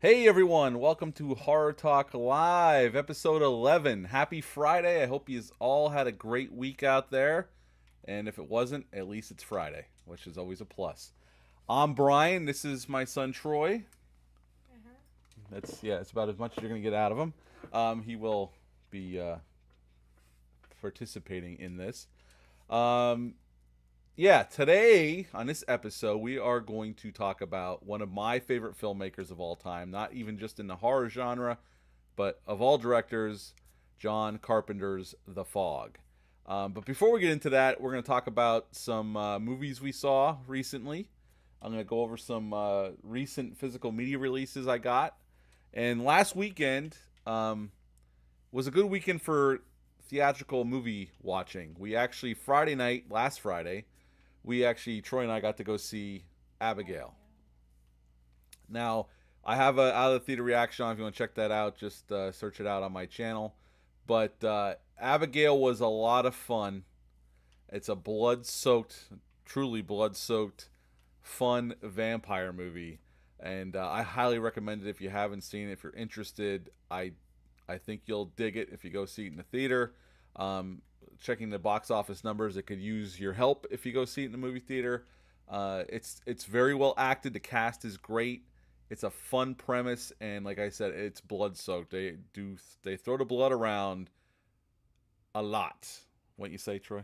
Hey everyone, welcome to Horror Talk Live, episode 11. Happy Friday. I hope you all had a great week out there. And if it wasn't, at least it's Friday, which is always a plus. I'm Brian. This is my son Troy. It's about as much as you're going to get out of him. He will be participating in this. Um, Today on this episode, we are going to talk about one of my favorite filmmakers of all time, not even just in the horror genre, but of all directors, John Carpenter's The Fog. But before we get into that, we're going to talk about some movies we saw recently. I'm going to go over some recent physical media releases I got. And last weekend was a good weekend for theatrical movie watching. We actually, Friday night, last Friday, Troy and I got to go see Abigail. Now, I have a out of the theater reaction on. If you want to check that out, just search it out on my channel. But Abigail was a lot of fun. It's a truly blood-soaked, fun vampire movie, and I highly recommend it if you haven't seen it. If you're interested, I think you'll dig it if you go see it in the theater. Checking the box office numbers, it could use your help if you go see it in the movie theater. It's very well acted. The cast is great. It's a fun premise, and like I said, it's blood soaked. They throw the blood around a lot. What you say, Troy?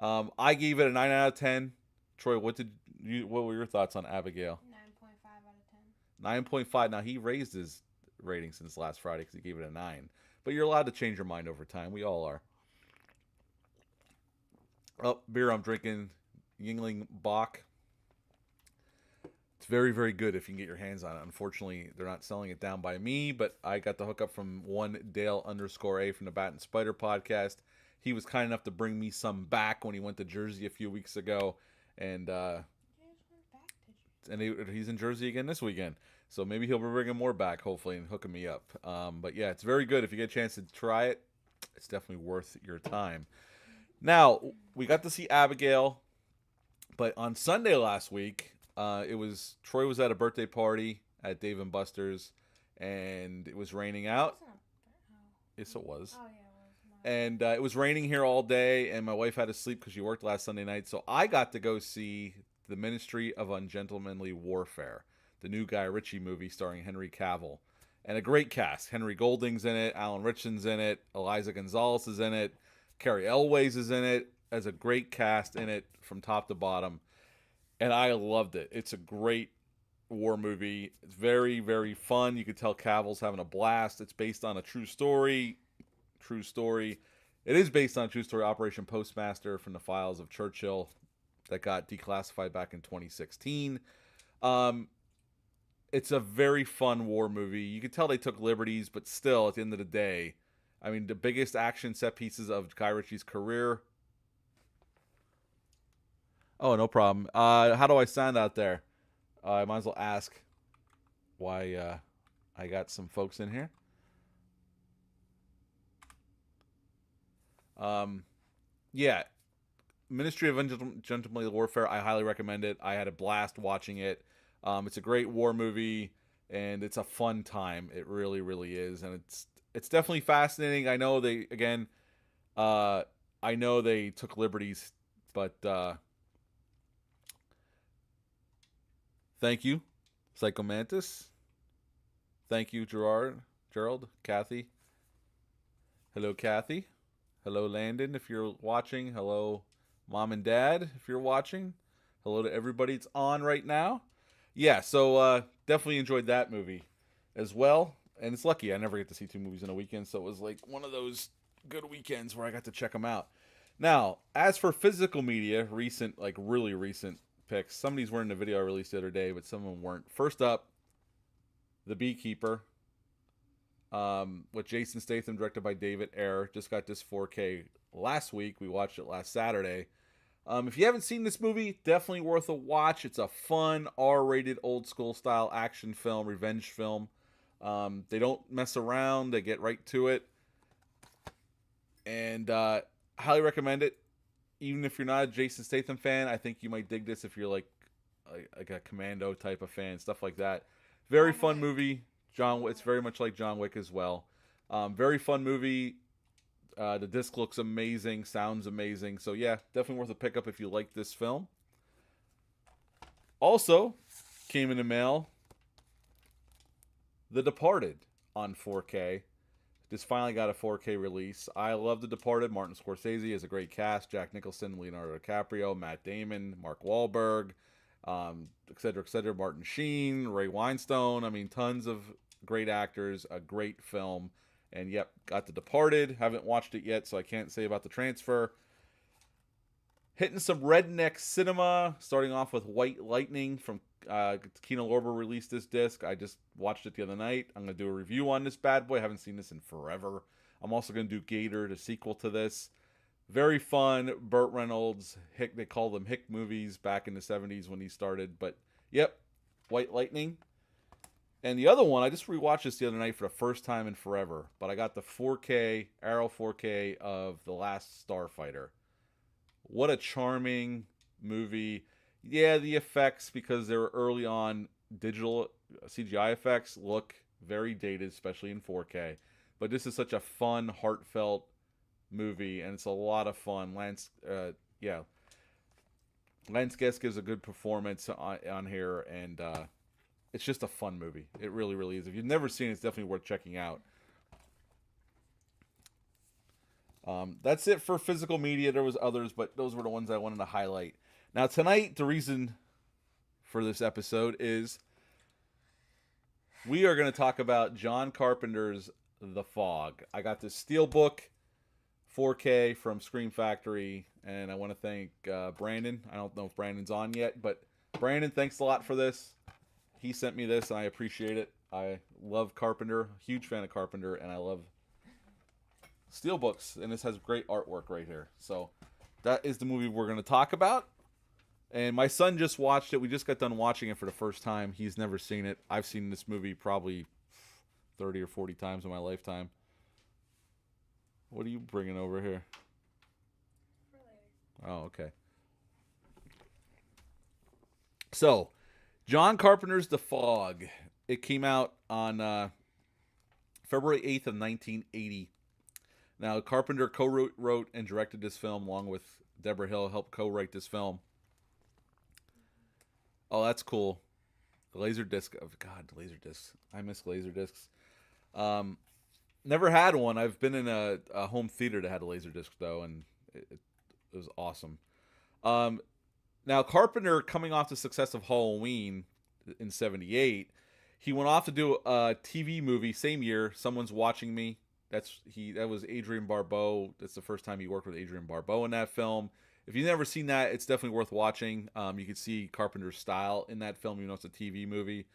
Yeah. I gave it a 9 out of 10. Troy, what were your thoughts on Abigail? 9.5 out of 10. 9.5. Now he raised his rating since last Friday because he gave it a 9. But you're allowed to change your mind over time. We all are. Oh, beer I'm drinking, Yingling Bach. It's very, very good if you can get your hands on it. Unfortunately, they're not selling it down by me, but I got the hookup from one Dale_A from the Bat and Spider podcast. He was kind enough to bring me some back when he went to Jersey a few weeks ago, and he's in Jersey again this weekend. So maybe he'll be bringing more back, hopefully, and hooking me up. But yeah, it's very good. If you get a chance to try it, it's definitely worth your time. Now, we got to see Abigail, but on Sunday last week, Troy was at a birthday party at Dave and Buster's, and it was raining out. Yes, it was. Oh, yeah, it was. And it was raining here all day, and my wife had to sleep because she worked last Sunday night. So I got to go see The Ministry of Ungentlemanly Warfare, the new Guy Ritchie movie starring Henry Cavill. And a great cast. Henry Golding's in it, Alan Ritchson's in it, Eliza Gonzalez is in it, Carrie Elways is in it. Has a great cast in it from top to bottom. And I loved it. It's a great war movie. It's very, very fun. You could tell Cavill's having a blast. It's based on a true story. True story. It is based on a true story. Operation Postmaster from the files of Churchill that got declassified back in 2016. It's a very fun war movie. You can tell they took liberties, but still, at the end of the day, I mean, the biggest action set pieces of Guy Ritchie's career. Oh, no problem. How do I sound out there? I might as well ask why I got some folks in here. Yeah, Ministry of Ungentlemanly Warfare. I highly recommend it. I had a blast watching it. It's a great war movie, and it's a fun time. It really, really is, and it's definitely fascinating. I know they took liberties, but thank you, Psychomantis. Thank you, Gerald, Kathy. Hello, Kathy. Hello, Landon, if you're watching. Hello, Mom and Dad, if you're watching. Hello to everybody. It's on right now. Yeah, so definitely enjoyed that movie as well. And it's lucky I never get to see two movies in a weekend, so it was like one of those good weekends where I got to check them out. Now, as for physical media, recent, like really recent picks, some of these were in the video I released the other day, but some of them weren't. First up, The Beekeeper, with Jason Statham, directed by David Ayer. Just got this 4K last week. We watched it last Saturday. If you haven't seen this movie, definitely worth a watch. It's a fun, R-rated, old-school style action film, revenge film. They don't mess around. They get right to it. And highly recommend it. Even if you're not a Jason Statham fan, I think you might dig this if you're like a Commando type of fan, stuff like that. Very I know fun it. movie. It's very much like John Wick as well. Very fun movie. The disc looks amazing, sounds amazing. So yeah, definitely worth a pickup if you like this film. Also, came in the mail, The Departed on 4K. Just finally got a 4K release. I love The Departed. Martin Scorsese has a great cast. Jack Nicholson, Leonardo DiCaprio, Matt Damon, Mark Wahlberg, et cetera, et cetera. Martin Sheen, Ray Winestone. I mean, tons of great actors. A great film. And yep, got The Departed. Haven't watched it yet, so I can't say about the transfer. Hitting some redneck cinema, starting off with White Lightning from Kino Lorber released this disc. I just watched it the other night. I'm going to do a review on this bad boy. I haven't seen this in forever. I'm also going to do Gator, the sequel to this. Very fun. Burt Reynolds, Hick, they called them Hick movies back in the 70s when he started. But yep, White Lightning. And the other one, I just rewatched this the other night for the first time in forever. But I got the 4K, Arrow 4K of The Last Starfighter. What a charming movie. Yeah, the effects, because they were early on, digital CGI effects look very dated, especially in 4K. But this is such a fun, heartfelt movie, and it's a lot of fun. Lance Guest gives a good performance on here, and it's just a fun movie. It really, really is. If you've never seen it, it's definitely worth checking out. That's it for physical media. There was others, but those were the ones I wanted to highlight. Now tonight, the reason for this episode is we are going to talk about John Carpenter's The Fog. I got this Steelbook 4K from Scream Factory, and I want to thank Brandon. I don't know if Brandon's on yet, but Brandon, thanks a lot for this. He sent me this, and I appreciate it. I love Carpenter, huge fan of Carpenter, and I love Steelbooks, and this has great artwork right here. So that is the movie we're going to talk about. And my son just watched it. We just got done watching it for the first time. He's never seen it. I've seen this movie probably 30 or 40 times in my lifetime. What are you bringing over here? For later. Oh, okay. So, John Carpenter's The Fog. It came out on February 8th of 1980. Now, Carpenter co-wrote and directed this film along with Deborah Hill, helped co-write this film. Oh, that's cool. The Laserdisc. Oh, God, Laserdiscs. I miss Laserdiscs. Never had one. I've been in a home theater that had a Laserdisc, though, and it was awesome. Now, Carpenter, coming off the success of Halloween in 78, he went off to do a TV movie same year, Someone's Watching Me. That was Adrienne Barbeau. That's the first time he worked with Adrienne Barbeau in that film. If you've never seen that, it's definitely worth watching. You can see Carpenter's style in that film, even though it's a TV movie.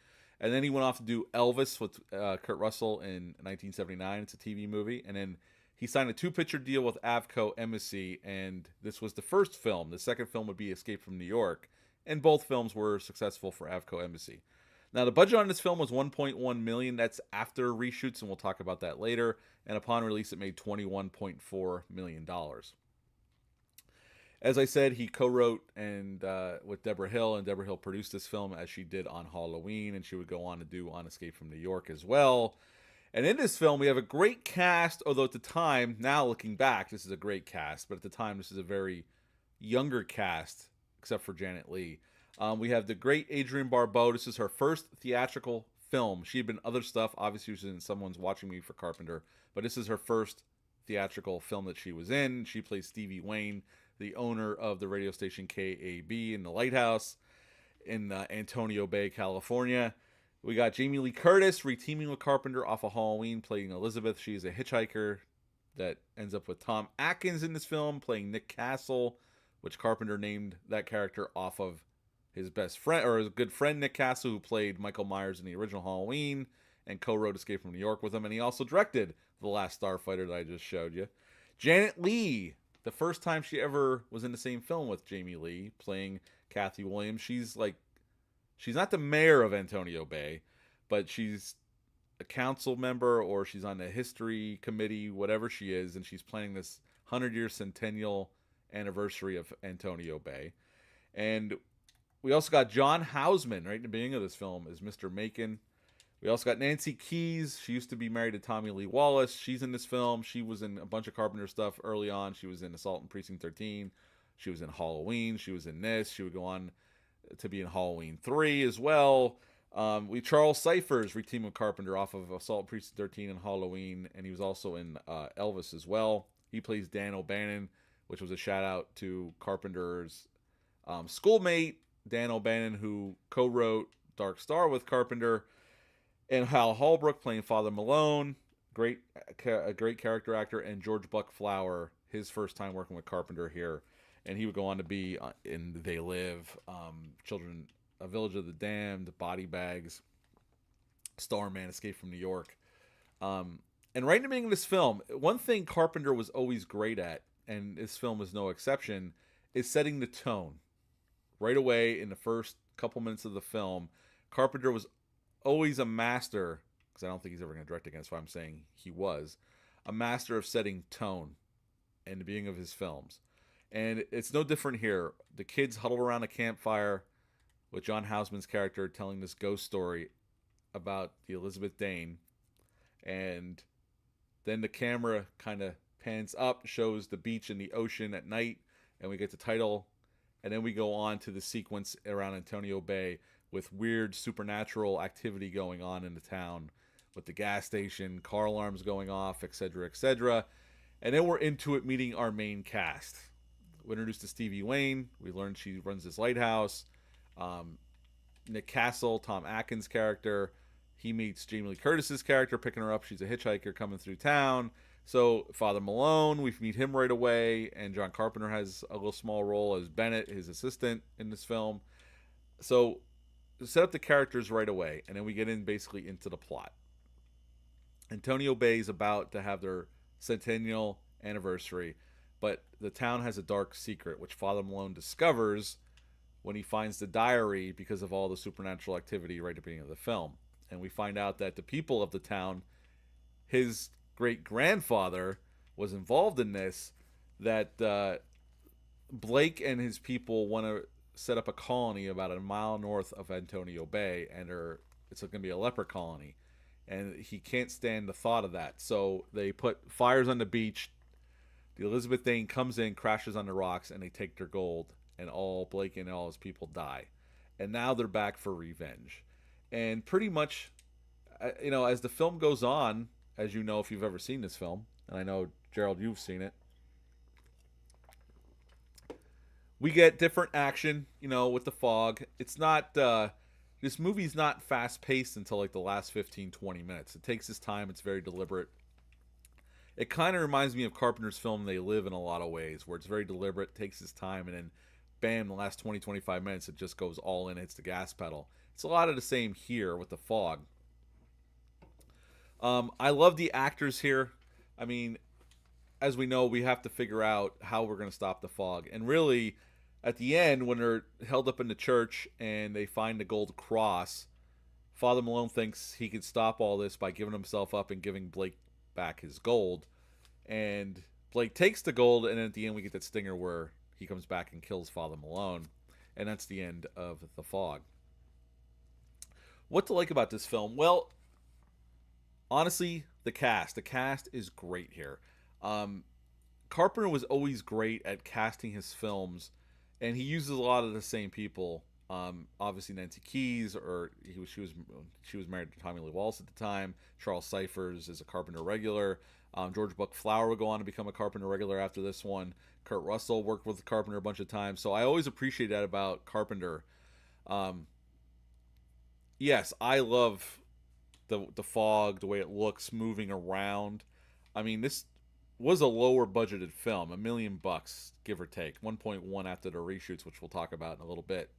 And then he went off to do Elvis with Kurt Russell in 1979. It's a TV movie. And then he signed a 2-picture deal with Avco Embassy, and this was the first film. The second film would be Escape from New York. And both films were successful for Avco Embassy. Now, the budget on this film was $1.1 million. That's after reshoots, and we'll talk about that later. And upon release, it made $21.4 million. As I said, he co-wrote and with Deborah Hill, and Deborah Hill produced this film as she did on Halloween, and she would go on to do On Escape from New York as well. And in this film, we have a great cast, although at the time, now looking back, this is a great cast, but at the time, this is a very younger cast, except for Janet Leigh. We have the great Adrienne Barbeau. This is her first theatrical film. She had been other stuff. Obviously, she was in Someone's Watching Me for Carpenter, but this is her first theatrical film that she was in. She plays Stevie Wayne, the owner of the radio station KAB in the Lighthouse in Antonio Bay, California. We got Jamie Lee Curtis reteaming with Carpenter off of Halloween, playing Elizabeth. She's a hitchhiker that ends up with Tom Atkins in this film, playing Nick Castle, which Carpenter named that character off of his best friend, or his good friend Nick Castle, who played Michael Myers in the original Halloween and co-wrote Escape from New York with him. And he also directed The Last Starfighter that I just showed you. Janet Leigh, the first time she ever was in the same film with Jamie Lee, playing Kathy Williams. She's not the mayor of Antonio Bay, but she's a council member, or she's on the history committee, whatever she is, and she's planning this 100-year centennial anniversary of Antonio Bay. And we also got John Houseman right in the beginning of this film as Mr. Macon. We also got Nancy Keys. She used to be married to Tommy Lee Wallace. She's in this film. She was in a bunch of Carpenter stuff early on. She was in Assault on Precinct 13. She was in Halloween. She was in this. She would go on to be in Halloween 3 as well. Charles Cyphers reteamed with Carpenter off of Assault on Precinct 13 and Halloween, and he was also in Elvis as well. He plays Dan O'Bannon, which was a shout out to Carpenter's schoolmate, Dan O'Bannon, who co-wrote Dark Star with Carpenter. And Hal Holbrook playing Father Malone, a great character actor, and George Buck Flower, his first time working with Carpenter here, and he would go on to be in They Live, Children, A Village of the Damned, Body Bags, Starman, Escape from New York, and right in the beginning of this film, one thing Carpenter was always great at, and this film is no exception, is setting the tone. Right away in the first couple minutes of the film, Carpenter was always a master, because I don't think he's ever going to direct again, that's why I'm saying he was, a master of setting tone in the beginning of his films. And it's no different here. The kids huddle around a campfire with John Houseman's character telling this ghost story about the Elizabeth Dane. And then the camera kind of pans up, shows the beach and the ocean at night, and we get the title. And then we go on to the sequence around Antonio Bay, with weird supernatural activity going on in the town, with the gas station, car alarms going off, etc., etc. And then we're into it, meeting our main cast. We're introduced to Stevie Wayne. We learn she runs this lighthouse. Nick Castle, Tom Atkins' character, he meets Jamie Lee Curtis's character, picking her up. She's a hitchhiker coming through town. So Father Malone, we meet him right away, and John Carpenter has a little small role as Bennett, his assistant in this film. So set up the characters right away, and then we get in basically into the plot. Antonio Bay is about to have their centennial anniversary, but the town has a dark secret, which Father Malone discovers when he finds the diary because of all the supernatural activity right at the beginning of the film. And we find out that the people of the town, his great-grandfather was involved in this, that Blake and his people want to set up a colony about a mile north of Antonio Bay, and it's going to be a leper colony, and he can't stand the thought of that. So they put fires on the beach. The Elizabeth Dane comes in, crashes on the rocks, and they take their gold, and all Blake and all his people die. And now they're back for revenge. And pretty much, as the film goes on, as you know if you've ever seen this film, and I know, Gerald, you've seen it, we get different action, with the fog. It's not, this movie's not fast-paced until like the last 15, 20 minutes. It takes its time. It's very deliberate. It kind of reminds me of Carpenter's film They Live in a lot of ways, where it's very deliberate, takes its time, and then bam, the last 20, 25 minutes, it just goes all in, hits the gas pedal. It's a lot of the same here with the fog. I love the actors here. I mean, as we know, we have to figure out how we're going to stop the fog. And really, at the end, when they're held up in the church and they find the gold cross, Father Malone thinks he could stop all this by giving himself up and giving Blake back his gold. And Blake takes the gold, and then at the end we get that stinger where he comes back and kills Father Malone. And that's the end of The Fog. What to like about this film? Well, honestly, the cast. The cast is great here. Carpenter was always great at casting his films, and he uses a lot of the same people. Obviously, Nancy Keys, she was married to Tommy Lee Wallace at the time. Charles Cyphers is a Carpenter regular. George Buck Flower would go on to become a Carpenter regular after this one. Kurt Russell worked with Carpenter a bunch of times, so I always appreciate that about Carpenter. Yes, I love the fog, the way it looks moving around. I mean, this was a lower budgeted film, $1 million, give or take, 1.1 after the reshoots, which we'll talk about in a little bit.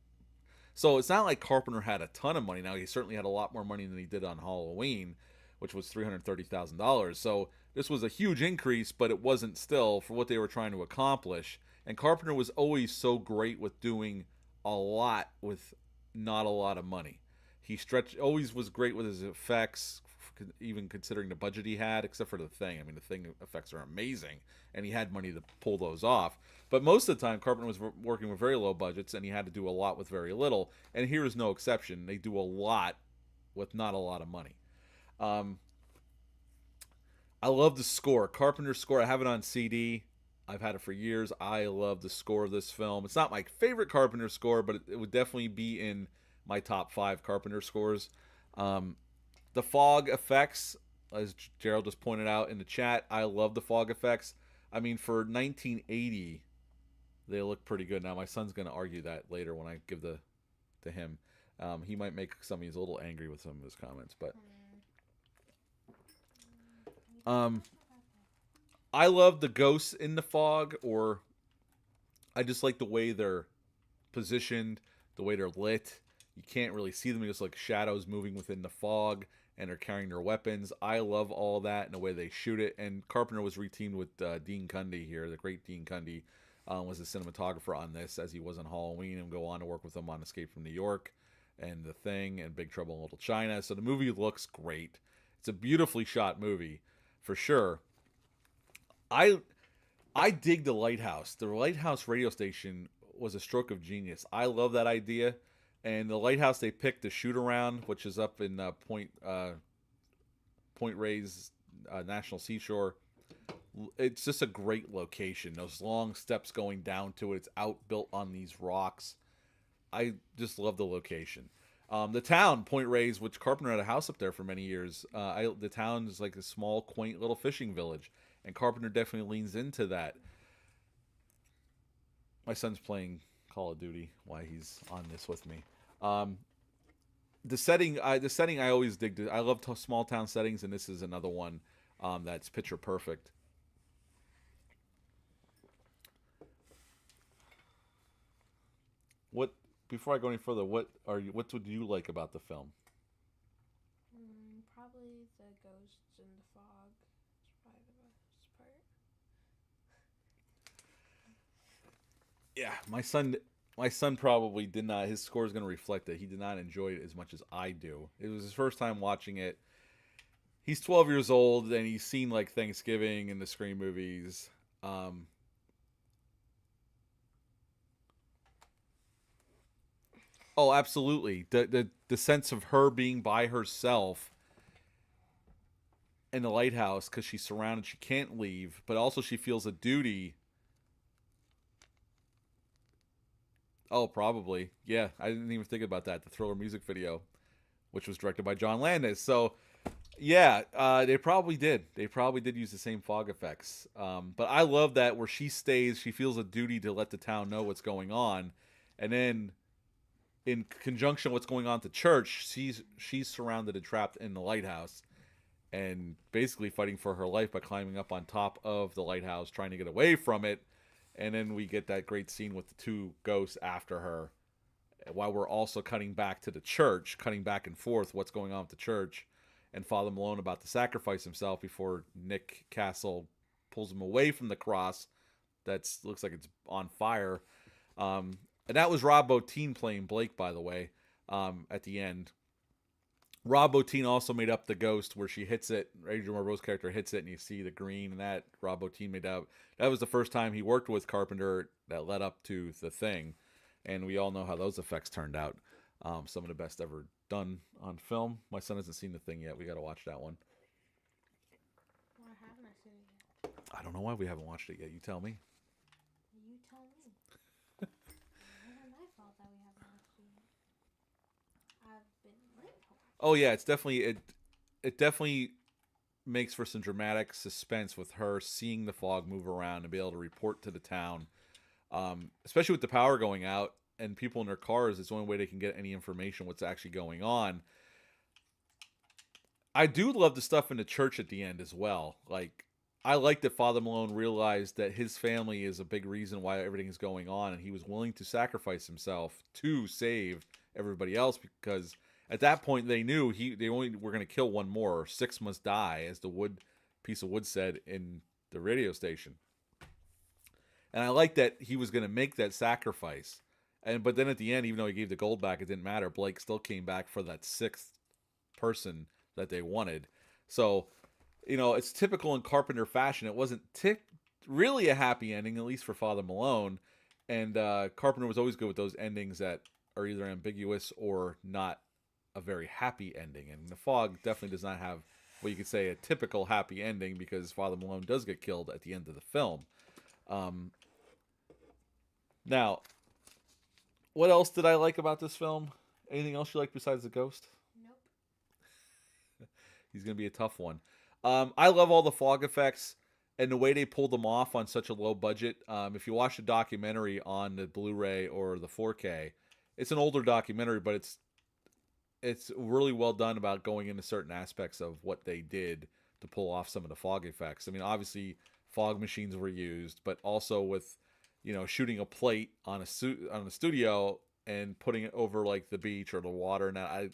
So it's not like Carpenter had a ton of money. Now, he certainly had a lot more money than he did on Halloween, which was $330,000. So this was a huge increase, but it wasn't still for what they were trying to accomplish. And Carpenter was always so great with doing a lot with not a lot of money. He always was great with his effects, even considering the budget he had, except for The Thing. I mean, The Thing effects are amazing, and he had money to pull those off. But most of the time, Carpenter was working with very low budgets, and he had to do a lot with very little. And here is no exception. They do a lot with not a lot of money. Um, I love the score. Carpenter's score. I have it on CD. I've had it for years. I love the score of this film. It's not my favorite Carpenter score, but it would definitely be in my top 5 Carpenter scores. Um, the fog effects, as Gerald just pointed out in the chat, I love the fog effects. I mean, for 1980, they look pretty good. Now, my son's going to argue that later when I give the to him. He might make some. He's a little angry with some of his comments, but um, I love the ghosts in the fog, or I just like the way they're positioned, the way they're lit. You can't really see them; they're just like shadows moving within the fog, and they're carrying their weapons. I love all that and the way they shoot it. And Carpenter was reteamed with Dean Cundy here, the great Dean Cundy. Was the cinematographer on this, as he was on Halloween, and go on to work with him on Escape from New York and The Thing and Big Trouble in Little China. So the movie looks great. It's a beautifully shot movie, for sure. I I dig the Lighthouse. The Lighthouse radio station was a stroke of genius. I love that idea, and the lighthouse they picked to shoot around, which is up in Point Reyes National Seashore. It's just a great location. Those long steps going down to it. It's outbuilt on these rocks. I just love the location. The town, Point Reyes, which Carpenter had a house up there for many years. The town is like a small, quaint little fishing village, and Carpenter definitely leans into that. My son's playing Call of Duty while he's on this with me. The setting I always dig. I love small town settings, and this is another one that's picture perfect. What Before I go any further, what would you like about the film? Probably the ghosts in the fog. It's probably the best part. Yeah, my son probably did not. His score is going to reflect that he did not enjoy it as much as I do. It was his first time watching it. He's 12 years old and he's seen like Thanksgiving and the Scream movies. Oh, absolutely. The sense of her being by herself in the lighthouse because she's surrounded, she can't leave, but also she feels a duty. Oh, probably. Yeah, I didn't even think about that. The Thriller music video, which was directed by John Landis. So, yeah, they probably did. They probably did use the same fog effects. But I love that where she stays, she feels a duty to let the town know what's going on, and then in conjunction with what's going on at the church, she's surrounded and trapped in the lighthouse, and basically fighting for her life by climbing up on top of the lighthouse, trying to get away from it. And then we get that great scene with the two ghosts after her, while we're also cutting back to the church, cutting back and forth what's going on at the church, and Father Malone about to sacrifice himself before Nick Castle pulls him away from the cross that looks like it's on fire. And that was Rob Bottin playing Blake, by the way, at the end. Rob Bottin also made up the ghost where she hits it. Adrian Barbeau's character hits it, and you see the green, and that Rob Bottin made up. That was the first time he worked with Carpenter that led up to The Thing, and we all know how those effects turned out. Some of the best ever done on film. My son hasn't seen The Thing yet. We got to watch that one. Why haven't I seen it yet? I don't know why we haven't watched it yet. You tell me. You tell me. Never my fault that we haven't watched it yet. I've been late to watch it. Oh yeah, it definitely makes for some dramatic suspense with her seeing the fog move around and be able to report to the town, especially with the power going out and people in their cars. It's the only way they can get any information what's actually going on. I do love the stuff in the church at the end as well. Like, I like that Father Malone realized that his family is a big reason why everything is going on, and he was willing to sacrifice himself to save everybody else, because at that point they knew they only were going to kill one more, or 6 must die, as the piece of wood said in the radio station. And I like that he was going to make that sacrifice. But then at the end, even though he gave the gold back, it didn't matter. Blake still came back for that 6th person that they wanted. So, it's typical in Carpenter fashion. It wasn't really a happy ending, at least for Father Malone. And Carpenter was always good with those endings that are either ambiguous or not a very happy ending. And The Fog definitely does not have what you could say a typical happy ending because Father Malone does get killed at the end of the film. Um, Now, what else did I like about this film? Anything else you like besides the ghost? Nope. He's gonna be a tough one. I love all the fog effects and the way they pulled them off on such a low budget. If you watch the documentary on the Blu-ray or the 4K, it's an older documentary, but it's really well done about going into certain aspects of what they did to pull off some of the fog effects. I mean, obviously, fog machines were used, but also with shooting a plate on a studio and putting it over like the beach or the water. And I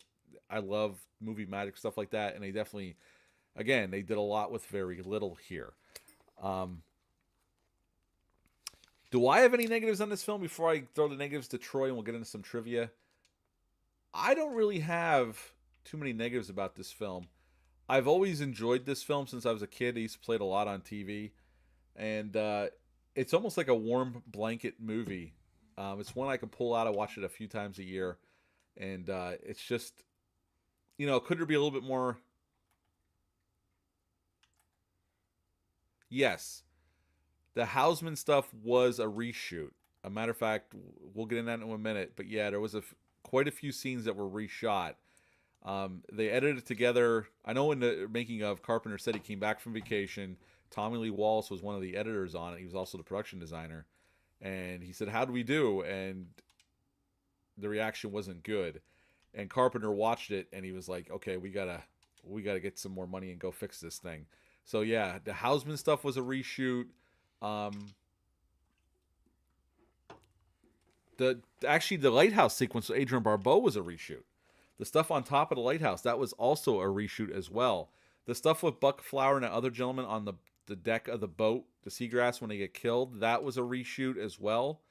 love movie magic stuff like that, and they definitely, again, they did a lot with very little here. Um, do I have any negatives on this film before I throw the negatives to Troy and we'll get into some trivia? I don't really have too many negatives about this film. I've always enjoyed this film since I was a kid. I used to play it a lot on TV, and it's almost like a warm blanket movie. It's one I can pull out. I watch it a few times a year, and it's just, could there be a little bit more? Yes, the Houseman stuff was a reshoot. A matter of fact, we'll get into that in a minute. But yeah, there was quite a few scenes that were reshot. They edited it together. I know in the making of, Carpenter said he came back from vacation. Tommy Lee Wallace was one of the editors on it. He was also the production designer. And he said, "How do we do?" And the reaction wasn't good. And Carpenter watched it and he was like, "Okay, we gotta get some more money and go fix this thing." So yeah, the Houseman stuff was a reshoot. The lighthouse sequence with Adrian Barbeau was a reshoot. The stuff on top of the lighthouse, that was also a reshoot as well. The stuff with Buck Flower and the other gentleman on the deck of the boat, the Seagrass, when they get killed, that was a reshoot as well.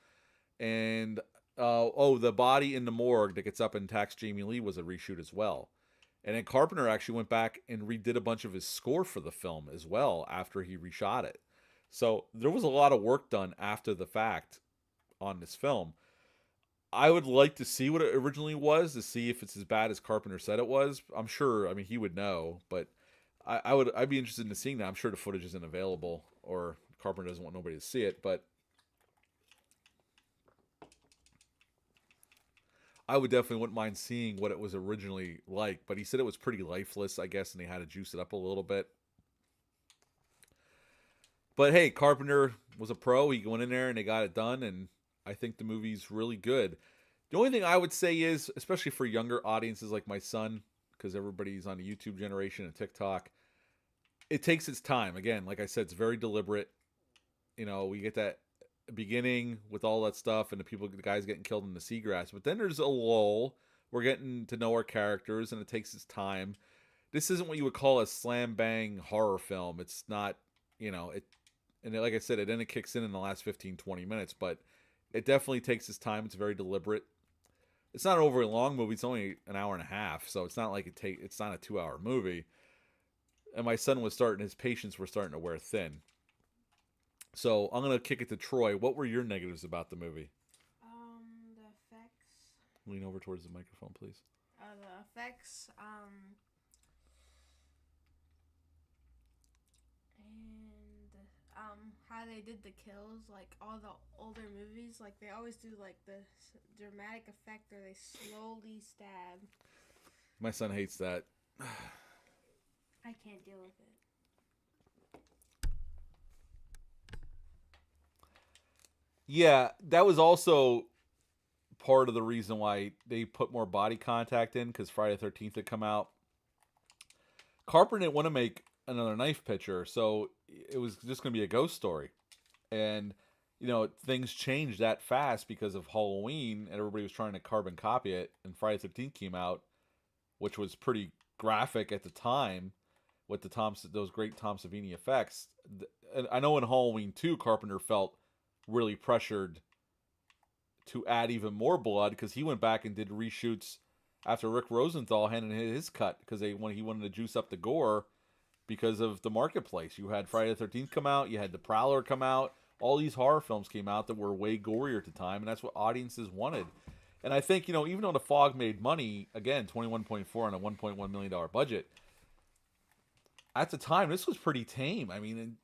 And the body in the morgue that gets up and attacks Jamie Lee was a reshoot as well. And then Carpenter actually went back and redid a bunch of his score for the film as well after he reshot it. So there was a lot of work done after the fact on this film. I would like to see what it originally was, to see if it's as bad as Carpenter said it was. I'm sure, I mean, he would know, but I'd be interested in seeing that. I'm sure the footage isn't available, or Carpenter doesn't want nobody to see it, but I would definitely wouldn't mind seeing what it was originally like. But he said it was pretty lifeless, I guess, and they had to juice it up a little bit. But hey, Carpenter was a pro. He went in there and they got it done, and I think the movie's really good. The only thing I would say is, especially for younger audiences like my son, because everybody's on the YouTube generation and TikTok, it takes its time. Again, like I said, it's very deliberate. We get that beginning with all that stuff and the guys getting killed in the seagrass. But then there's a lull. We're getting to know our characters, and it takes its time. This isn't what you would call a slam bang horror film. It's not, and like I said, it kicks in the last 15, 20 minutes, but it definitely takes its time. It's very deliberate. It's not an overly long movie. It's only an hour and a half, so it's not like it's not a 2-hour movie. And my son his patience were starting to wear thin. So I'm gonna kick it to Troy. What were your negatives about the movie? The effects. Lean over towards the microphone, please. The effects. And how they did the kills, like all the older movies, like they always do like the dramatic effect, or they slowly stab. My son hates that. I can't deal with it. Yeah, that was also part of the reason why they put more body contact in, because Friday the 13th had come out. Carpenter didn't want to make another knife picture, so it was just going to be a ghost story. And, things changed that fast because of Halloween, and everybody was trying to carbon copy it, and Friday the 13th came out, which was pretty graphic at the time with those great Tom Savini effects. And I know in Halloween 2, Carpenter felt really pressured to add even more blood because he went back and did reshoots after Rick Rosenthal handed his cut because he wanted to juice up the gore because of the marketplace. You had Friday the 13th come out, you had The Prowler come out, all these horror films came out that were way gorier at the time, and that's what audiences wanted. And I think, even though The Fog made money, again, 21.4 on a $1.1 million budget, at the time, this was pretty tame. I mean,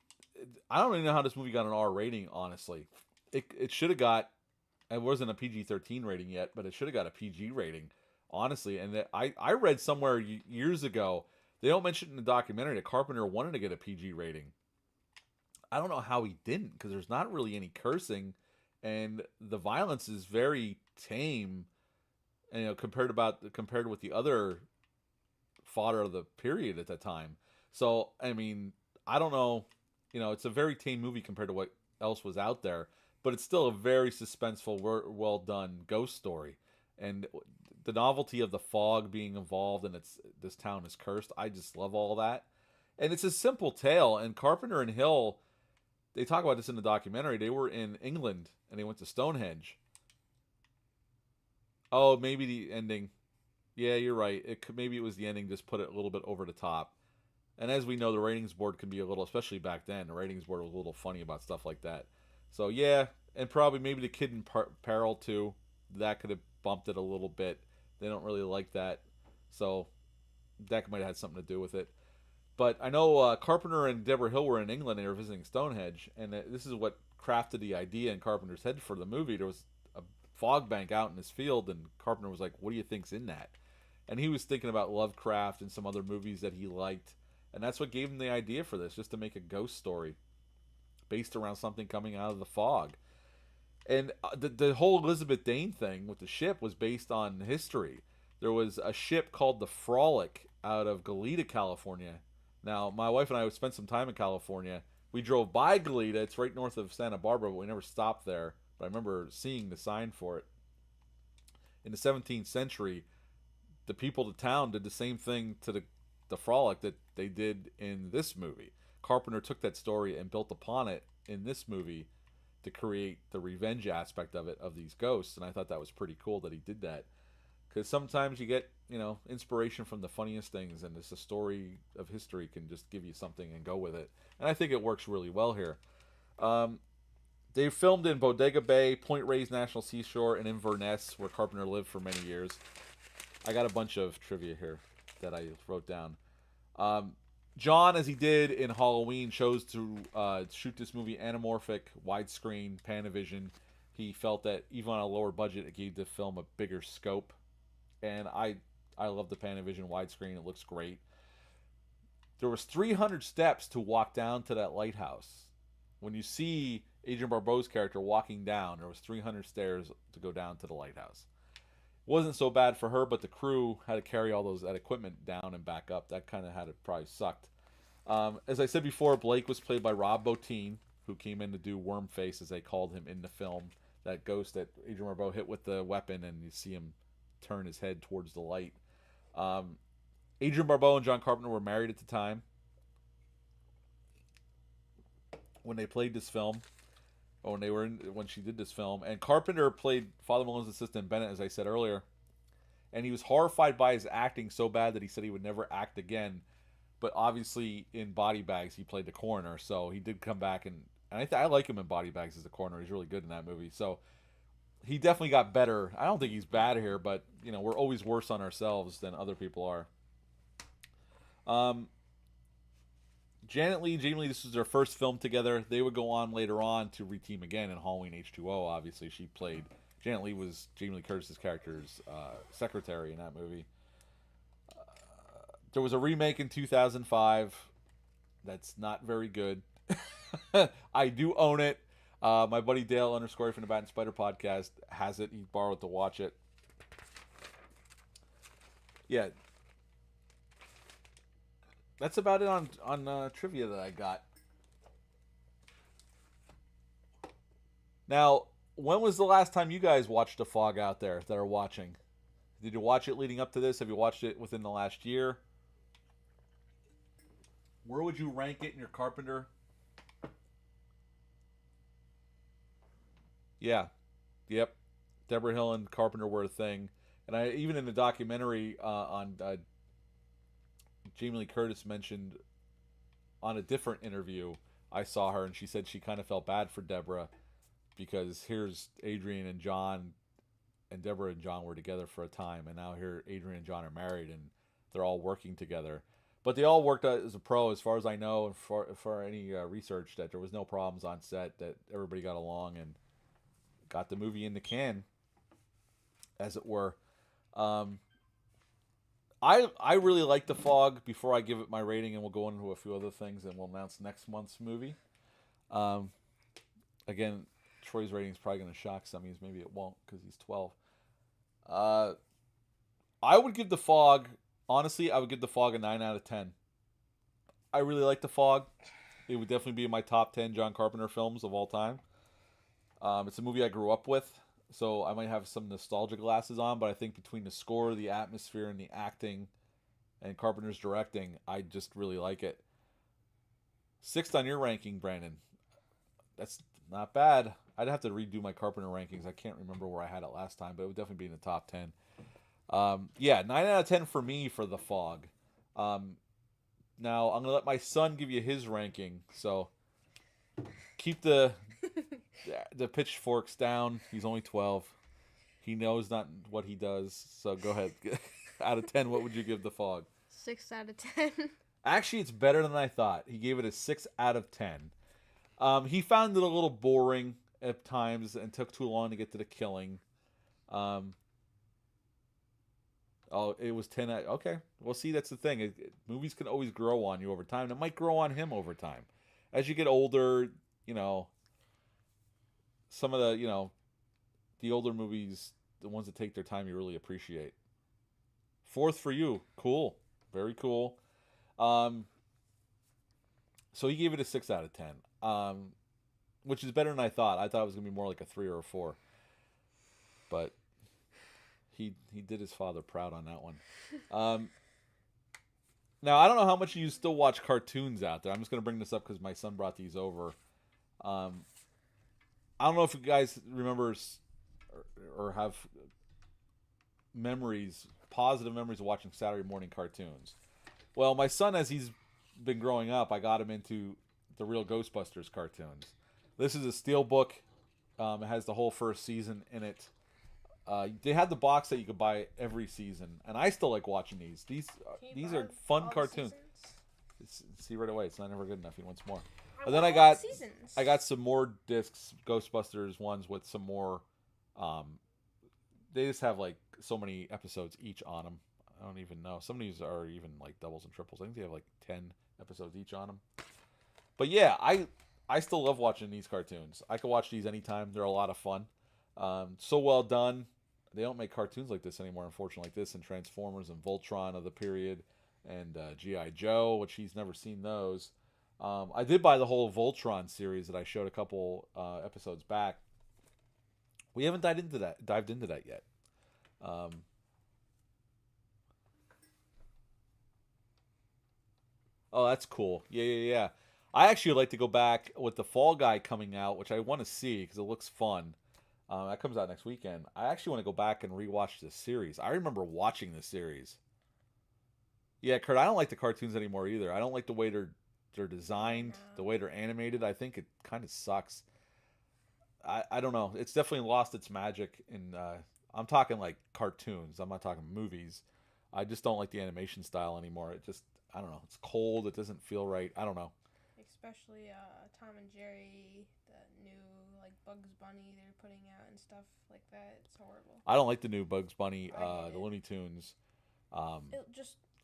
I don't even know how this movie got an R rating, honestly. It should have got, it wasn't a PG-13 rating yet, but it should have got a PG rating, honestly. And I read somewhere years ago, they don't mention it in the documentary, that Carpenter wanted to get a PG rating. I don't know how he didn't, because there's not really any cursing, and the violence is very tame, compared with the other fodder of the period at that time. So I mean, I don't know. It's a very tame movie compared to what else was out there, but it's still a very suspenseful, well done ghost story, and the novelty of the fog being involved and this town is cursed. I just love all that, and it's a simple tale. And Carpenter and Hill, they talk about this in the documentary. They were in England and they went to Stonehenge. Oh, maybe the ending. Yeah, you're right. Maybe it was the ending. Just put it a little bit over the top. And as we know, the ratings board can be a little, especially back then, the ratings board was a little funny about stuff like that. So yeah, and probably maybe the Kid in Peril too. That could have bumped it a little bit. They don't really like that, so that might have had something to do with it. But I know Carpenter and Deborah Hill were in England. They were visiting Stonehenge, and this is what crafted the idea in Carpenter's head for the movie. There was a fog bank out in his field, and Carpenter was like, "What do you think's in that?" And he was thinking about Lovecraft and some other movies that he liked, and that's what gave him the idea for this, just to make a ghost story based around something coming out of the fog. And the whole Elizabeth Dane thing with the ship was based on history. There was a ship called the Frolic out of Goleta, California. Now, my wife and I spent some time in California. We drove by Goleta. It's right north of Santa Barbara, but we never stopped there. But I remember seeing the sign for it. In the 17th century, the people of the town did the same thing to the Frolic that they did in this movie. Carpenter took that story and built upon it in this movie to create the revenge aspect of it, of these ghosts. And I thought that was pretty cool that he did that, because sometimes you get inspiration from the funniest things, and it's a story of history can just give you something and go with it. And I think it works really well here. um, they filmed in Bodega Bay, Point Reyes National Seashore, and Inverness, where Carpenter lived for many years. I got a bunch of trivia here that I wrote down. um, John, as he did in Halloween, chose to shoot this movie anamorphic, widescreen, Panavision. He felt that even on a lower budget, it gave the film a bigger scope. And I love the Panavision widescreen. It looks great. There was 300 steps to walk down to that lighthouse. When you see Adrian Barbeau's character walking down, there was 300 stairs to go down to the lighthouse. Wasn't so bad for her, but the crew had to carry all that equipment down and back up. That kind of had it probably sucked. As I said before, Blake was played by Rob Bottin, who came in to do Wormface, as they called him in the film. That ghost that Adrian Barbeau hit with the weapon, and you see him turn his head towards the light. Adrian Barbeau and John Carpenter were married at the time when they played this film. Or when she did this film. And Carpenter played Father Malone's assistant Bennett, as I said earlier. And he was horrified by his acting so bad that he said he would never act again. But obviously, in Body Bags, he played the coroner, so he did come back, and I like him in Body Bags as the coroner. He's really good in that movie. So he definitely got better. I don't think he's bad here, but we're always worse on ourselves than other people are. Jamie Lee, this was their first film together. They would go on later on to reteam again in Halloween H2O. Obviously, Janet Leigh was Jamie Lee Curtis's character's secretary in that movie. There was a remake in 2005 that's not very good. I do own it. My buddy Dale _ from the Bat and Spider podcast has it. He borrowed to watch it. Yeah, that's about it on trivia that I got. Now, when was the last time you guys watched The Fog out there that are watching? Did you watch it leading up to this? Have you watched it within the last year? Where would you rank it in your Carpenter? Yeah. Yep. Deborah Hill and Carpenter were a thing. And I even in the documentary on Jamie Lee Curtis mentioned on a different interview, I saw her and she said she kind of felt bad for Deborah because here's Adrian and John and Deborah and John were together for a time, and now here Adrian and John are married, and they're all working together. But they all worked as a pro, as far as I know, and for any research, that there was no problems on set, that everybody got along and got the movie in the can, as it were. Um, I really like The Fog. Before I give it my rating, and we'll go into a few other things, and we'll announce next month's movie. Um, Again, Troy's rating is probably going to shock some. Maybe it won't because he's 12. Uh, I would give The Fog, honestly, I would give The Fog a 9 out of 10. I really like The Fog. It would definitely be in my top 10 John Carpenter films of all time. It's a movie I grew up with, so I might have some nostalgia glasses on, but I think between the score, the atmosphere, and the acting, and Carpenter's directing, I just really like it. Sixth on your ranking, Brandon. That's not bad. I'd have to redo my Carpenter rankings. I can't remember where I had it last time, but it would definitely be in the top 10. Yeah, 9 out of 10 for me for The Fog. Now, I'm going to let my son give you his ranking, so keep the pitchforks down. He's only 12. He knows not what he does, so go ahead. Out of 10, what would you give The Fog? 6 out of 10. Actually, it's better than I thought. He gave it a 6 out of 10. He found it a little boring at times and took too long to get to the killing. It was 10. Okay, well, see, that's the thing. Movies can always grow on you over time. It might grow on him over time. As you get older, some of the older movies, the ones that take their time, you really appreciate. Fourth for you. Cool. Very cool. So he gave it a 6 out of 10. Which is better than I thought. I thought it was going to be more like a 3 or a 4. But he did his father proud on that one. Now, I don't know how much you still watch cartoons out there. I'm just going to bring this up because my son brought these over. I don't know if you guys remember or have positive memories of watching Saturday morning cartoons. Well, my son, as he's been growing up, I got him into the real Ghostbusters cartoons. This is a steel book. It has the whole first season in it. They had the box that you could buy every season, and I still like watching these. These are fun cartoons. See right away, it's not ever good enough. He wants more. And then I got some more discs, Ghostbusters ones with some more. They just have like so many episodes each on them. I don't even know. Some of these are even like doubles and triples. I think they have like 10 episodes each on them. But yeah, I still love watching these cartoons. I could watch these anytime. They're a lot of fun. So well done. They don't make cartoons like this anymore, unfortunately, like this and Transformers and Voltron of the period and G.I. Joe, which he's never seen those. I did buy the whole Voltron series that I showed a couple episodes back. We haven't dived into that yet. Oh, that's cool. Yeah. I actually would like to go back with the Fall Guy coming out, which I want to see because it looks fun. That comes out next weekend. I actually want to go back and rewatch this series. I remember watching this series. Yeah, Kurt, I don't like the cartoons anymore either. I don't like the way they're designed, the way they're animated. I think it kind of sucks. I don't know. It's definitely lost its magic. I'm talking like cartoons. I'm not talking movies. I just don't like the animation style anymore. I don't know. It's cold. It doesn't feel right. I don't know. Especially Tom and Jerry, the new like Bugs Bunny they're putting out and stuff like that. It's horrible. I don't like the new Bugs Bunny, the Looney Tunes. Like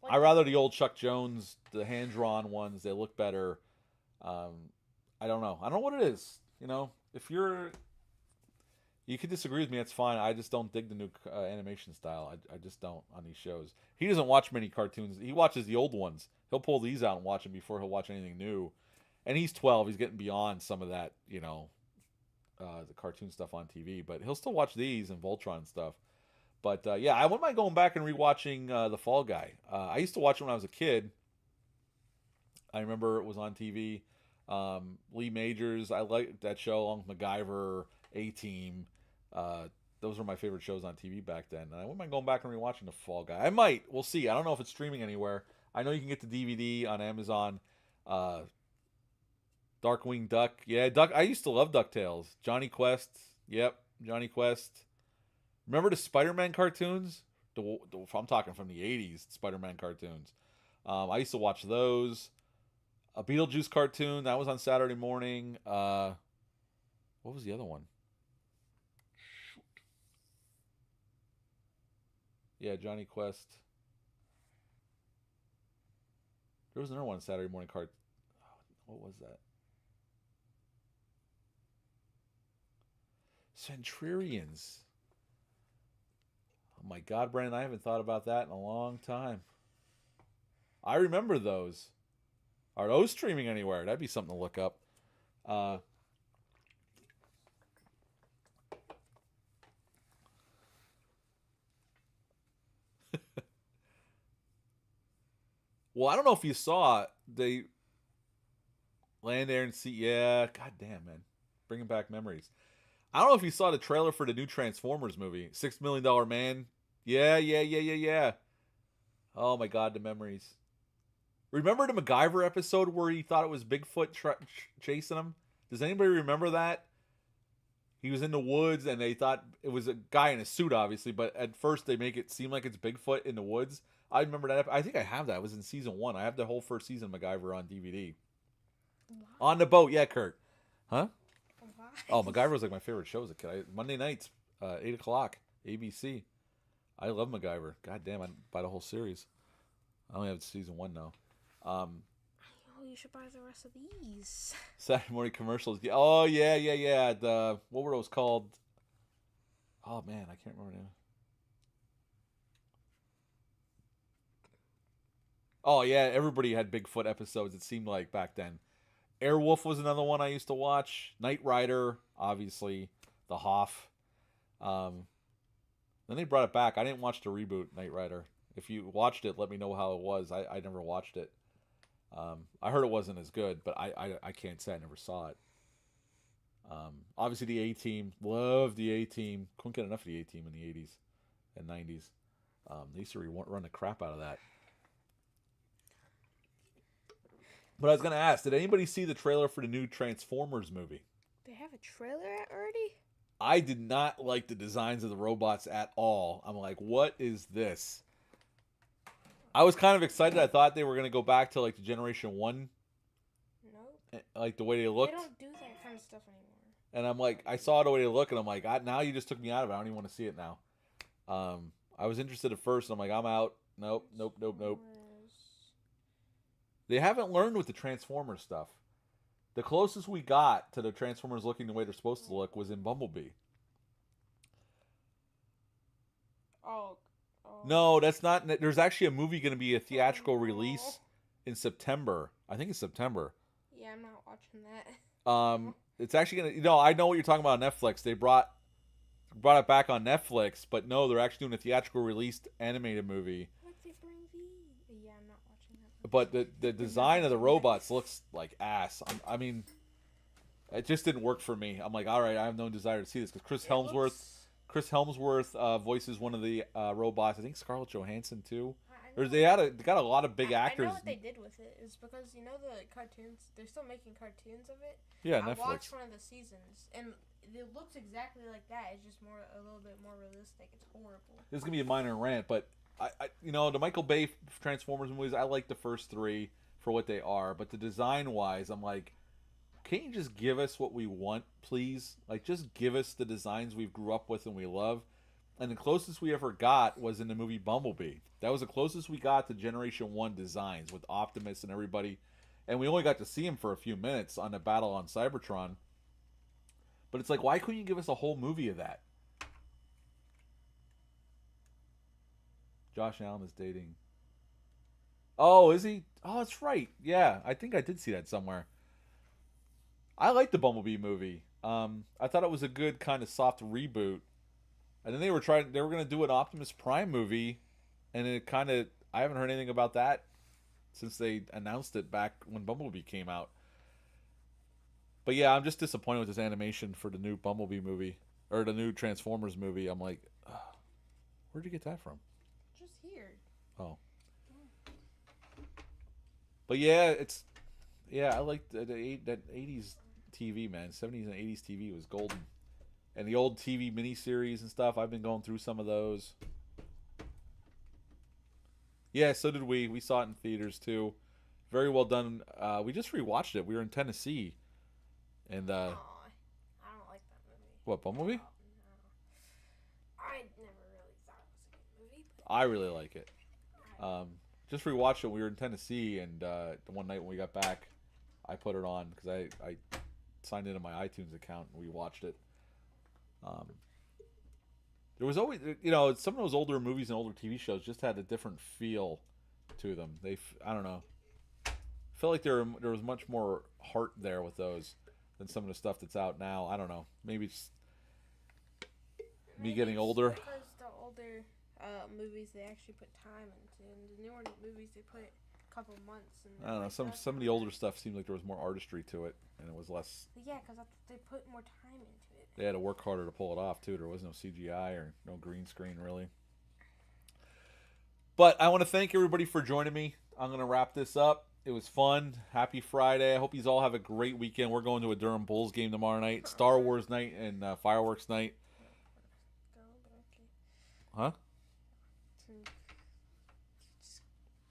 I rather the old Chuck Jones, the hand-drawn ones. They look better. I don't know. I don't know what it is. If you could disagree with me, that's fine. I just don't dig the new animation style. I just don't on these shows. He doesn't watch many cartoons. He watches the old ones. He'll pull these out and watch them before he'll watch anything new. And he's 12. He's getting beyond some of that, the cartoon stuff on TV. But he'll still watch these and Voltron stuff. But, yeah, I wouldn't mind going back and rewatching The Fall Guy. I used to watch it when I was a kid. I remember it was on TV. Lee Majors, I liked that show along with MacGyver, A-Team. Those were my favorite shows on TV back then. And I wouldn't mind going back and rewatching The Fall Guy. I might. We'll see. I don't know if it's streaming anywhere. I know you can get the DVD on Amazon. Darkwing Duck. Yeah, Duck. I used to love DuckTales. Johnny Quest. Yep, Johnny Quest. Remember the Spider-Man cartoons? I'm talking from the '80s Spider-Man cartoons. I used to watch those. A Beetlejuice cartoon that was on Saturday morning. What was the other one? Yeah, Johnny Quest. There was another one Saturday morning card. What was that? Centurions. Oh my God, Brandon, I haven't thought about that in a long time. I remember those. Are those streaming anywhere? That'd be something to look up. Uh, well, I don't know if you saw they land there and see. Yeah, God damn, man, bringing back memories. I don't know if you saw the trailer for the new Transformers movie, $6 Million Man. Yeah, yeah, yeah, yeah, yeah. Oh my God, the memories. Remember the MacGyver episode where he thought it was Bigfoot chasing him? Does anybody remember that? He was in the woods and they thought it was a guy in a suit, obviously, but at first they make it seem like it's Bigfoot in the woods. I remember that. I think I have that. It was in season 1. I have the whole first season of MacGyver on DVD. Why? On the boat, yeah, Kurt. Huh? Why? Oh, MacGyver was like my favorite show as a kid. Monday nights, 8 o'clock, ABC. I love MacGyver. God damn, I'd buy the whole series. I only have season 1 now. Oh, you should buy the rest of these. Saturday morning commercials. Oh, yeah, yeah, yeah. What were those called? Oh, man, I can't remember now. Oh, yeah, everybody had Bigfoot episodes, it seemed like, back then. Airwolf was another one I used to watch. Knight Rider, obviously. The Hoff. Then they brought it back. I didn't watch the reboot, Knight Rider. If you watched it, let me know how it was. I never watched it. I heard it wasn't as good, but I can't say I never saw it. Obviously, the A-Team. Loved the A-Team. Couldn't get enough of the A-Team in the 80s and 90s. They used to run the crap out of that. But I was going to ask, did anybody see the trailer for the new Transformers movie? They have a trailer already? I did not like the designs of the robots at all. I'm like, what is this? I was kind of excited. I thought they were going to go back to like the Generation 1. Nope. Like the way they looked. They don't do that kind of stuff anymore. And I'm like, I saw the way they look, and I'm like, now you just took me out of it. I don't even want to see it now. I was interested at first, and I'm like, I'm out. Nope. They haven't learned with the Transformers stuff. The closest we got to the Transformers looking the way they're supposed to look was in Bumblebee. Oh. No, that's not. There's actually a movie going to be a theatrical release in September. I think it's September. Yeah, I'm not watching that. It's actually going to. I know what you're talking about on Netflix. They brought it back on Netflix, but no, they're actually doing a theatrical released animated movie. Like they bring Yeah, I'm not watching that. But the design of the robots looks like ass. I mean, it just didn't work for me. I'm like, all right, I have no desire to see this because Chris Helmsworth voices one of the robots. I think Scarlett Johansson too. They got a lot of big actors. I know what they did with it is because you know the cartoons. They're still making cartoons of it. Yeah, I Netflix. watched one of the seasons and it looks exactly like that. It's just a little bit more realistic. It's horrible. This is gonna be a minor rant, but I the Michael Bay Transformers movies. I like the first 3 for what they are, but the design wise, I'm like, can't you just give us what we want, please? Like, just give us the designs we grew up with and we love. And the closest we ever got was in the movie Bumblebee. That was the closest we got to Generation 1 designs with Optimus and everybody. And we only got to see him for a few minutes on the battle on Cybertron. But it's like, why couldn't you give us a whole movie of that? Josh Allen is dating. Oh, is he? Oh, that's right. Yeah, I think I did see that somewhere. I liked the Bumblebee movie. I thought it was a good kind of soft reboot. And then they were going to do an Optimus Prime movie, and I haven't heard anything about that since they announced it back when Bumblebee came out. But yeah, I'm just disappointed with this animation for the new Bumblebee movie, or the new Transformers movie. I'm like, where'd you get that from? Just here. Oh. But yeah, I like that 80s TV, man. 70s and 80s TV was golden. and the old TV miniseries and stuff. I've been going through some of those. Yeah, so did we. We saw it in theaters too. Very well done. We just rewatched it. We were in Tennessee, and Aw, I don't like that movie. what, Bumblebee? No. I never really thought it was a good movie, but I really like it. I, Just rewatched it. We were in Tennessee, and one night when we got back, I put it on because I signed into my iTunes account and we watched it. There was always, some of those older movies and older TV shows just had a different feel to them. I don't know. I felt like there was much more heart there with those than some of the stuff that's out now. I don't know. Maybe it's me maybe getting it's older. Because the older movies, they actually put time into, and the newer movies, they put a couple months. And I don't know. Some of the older stuff seemed like there was more artistry to it, and it was less. Yeah, because they put more time into it. They had to work harder to pull it off too. There was no CGI or no green screen really. But I want to thank everybody for joining me. I'm going to wrap this up. It was fun. Happy Friday. I hope you all have a great weekend. We're going to a Durham Bulls game tomorrow night, Star Wars night, and fireworks night. Go, but okay. Huh? Just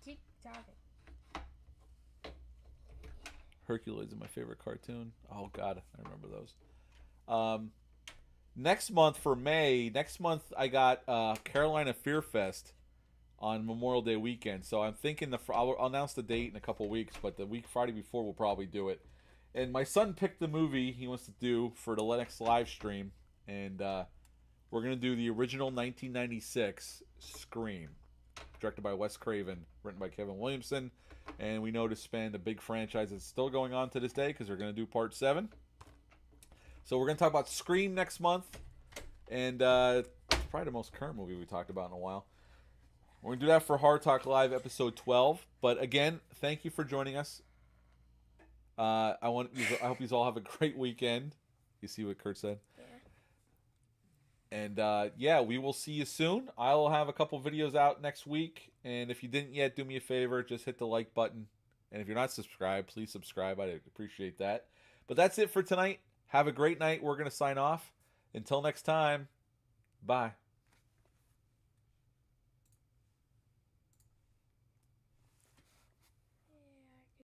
keep talking. Hercules is my favorite cartoon. Oh God, I remember those. Next month for May, I got Carolina Fear Fest on Memorial Day weekend. So I'm thinking I'll announce the date in a couple weeks, but the week Friday before we'll probably do it. And my son picked the movie he wants to do for the next live stream, and we're gonna do the original 1996 Scream, directed by Wes Craven, written by Kevin Williamson, and we know to spend a big franchise that's still going on to this day because they're gonna do part 7. So we're going to talk about Scream next month, and it's probably the most current movie we talked about in a while. We're going to do that for Hard Talk Live episode 12. But again, thank you for joining us. I hope you all have a great weekend. You see what Kurt said? Yeah. And we will see you soon. I'll have a couple videos out next week. And if you didn't yet, do me a favor, just hit the like button. And if you're not subscribed, please subscribe. I'd appreciate that. But that's it for tonight. Have a great night. We're going to sign off. Until next time, bye.